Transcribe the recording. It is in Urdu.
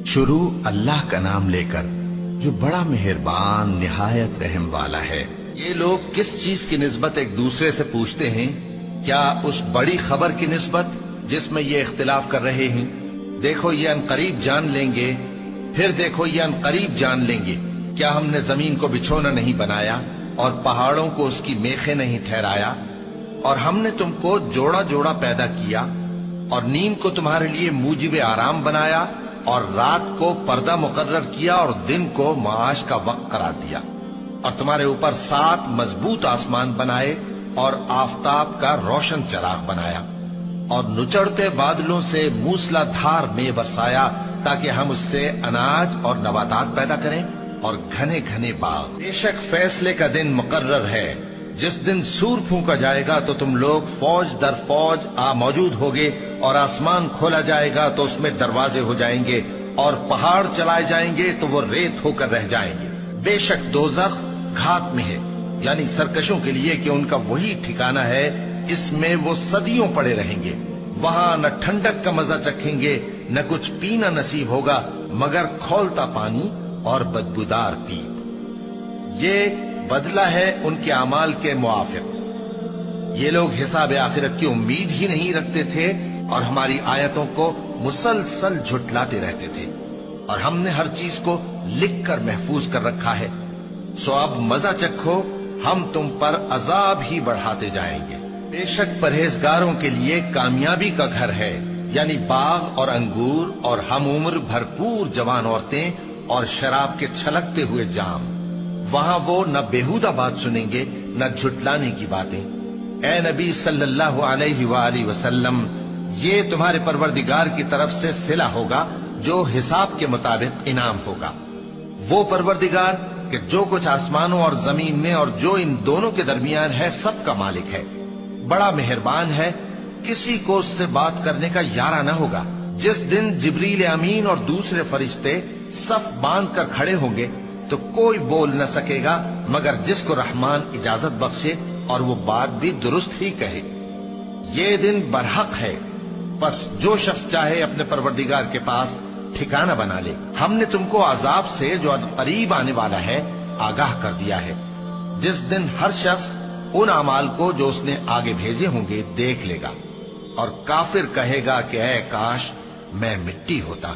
شروع اللہ کا نام لے کر جو بڑا مہربان نہایت رحم والا ہے۔ یہ لوگ کس چیز کی نسبت ایک دوسرے سے پوچھتے ہیں؟ کیا اس بڑی خبر کی نسبت جس میں یہ اختلاف کر رہے ہیں؟ دیکھو یہ عنقریب جان لیں گے، پھر دیکھو یہ عنقریب جان لیں گے۔ کیا ہم نے زمین کو بچھونا نہیں بنایا اور پہاڑوں کو اس کی میخیں نہیں ٹھہرایا؟ اور ہم نے تم کو جوڑا جوڑا پیدا کیا اور نیند کو تمہارے لیے موجب آرام بنایا اور رات کو پردہ مقرر کیا اور دن کو معاش کا وقت قرار دیا، اور تمہارے اوپر 7 مضبوط آسمان بنائے اور آفتاب کا روشن چراغ بنایا، اور نچڑتے بادلوں سے موسلا دھار میں برسایا تاکہ ہم اس سے اناج اور نباتات پیدا کریں اور گھنے گھنے باغ۔ بے شک فیصلے کا دن مقرر ہے، جس دن سور پھونکا جائے گا تو تم لوگ فوج در فوج موجود ہوگے، اور آسمان کھولا جائے گا تو اس میں دروازے ہو جائیں گے، اور پہاڑ چلائے جائیں گے تو وہ ریت ہو کر رہ جائیں گے۔ بے شک دوزخ گھات میں ہے، یعنی سرکشوں کے لیے کہ ان کا وہی ٹھکانہ ہے، اس میں وہ صدیوں پڑے رہیں گے۔ وہاں نہ ٹھنڈک کا مزہ چکھیں گے، نہ کچھ پینا نصیب ہوگا مگر کھولتا پانی اور بدبودار پیپ۔ یہ بدلہ ہے ان کے اعمال کے موافق۔ یہ لوگ حساب آخرت کی امید ہی نہیں رکھتے تھے اور ہماری آیتوں کو مسلسل جھٹلاتے رہتے تھے، اور ہم نے ہر چیز کو لکھ کر محفوظ کر رکھا ہے۔ سو اب مزہ چکھو، ہم تم پر عذاب ہی بڑھاتے جائیں گے۔ بے شک پرہیزگاروں کے لیے کامیابی کا گھر ہے، یعنی باغ اور انگور اور ہم عمر بھرپور جوان عورتیں اور شراب کے چھلکتے ہوئے جام۔ وہاں وہ نہ بیہودہ بات سنیں گے نہ جھٹلانے کی باتیں۔ اے نبی صلی اللہ علیہ وآلہ وسلم، یہ تمہارے پروردگار کی طرف سے صلہ ہوگا جو حساب کے مطابق انعام ہوگا۔ وہ پروردگار کہ جو کچھ آسمانوں اور زمین میں اور جو ان دونوں کے درمیان ہے سب کا مالک ہے، بڑا مہربان ہے، کسی کو اس سے بات کرنے کا یارہ نہ ہوگا۔ جس دن جبریل امین اور دوسرے فرشتے صف باندھ کر کھڑے ہوں گے تو کوئی بول نہ سکے گا مگر جس کو رحمان اجازت بخشے، اور وہ بات بھی درست ہی کہے۔ یہ دن برحق ہے، پس جو شخص چاہے اپنے پروردگار کے پاس ٹھکانہ بنا لے۔ ہم نے تم کو عذاب سے جو قریب آنے والا ہے آگاہ کر دیا ہے، جس دن ہر شخص ان اعمال کو جو اس نے آگے بھیجے ہوں گے دیکھ لے گا، اور کافر کہے گا کہ اے کاش میں مٹی ہوتا۔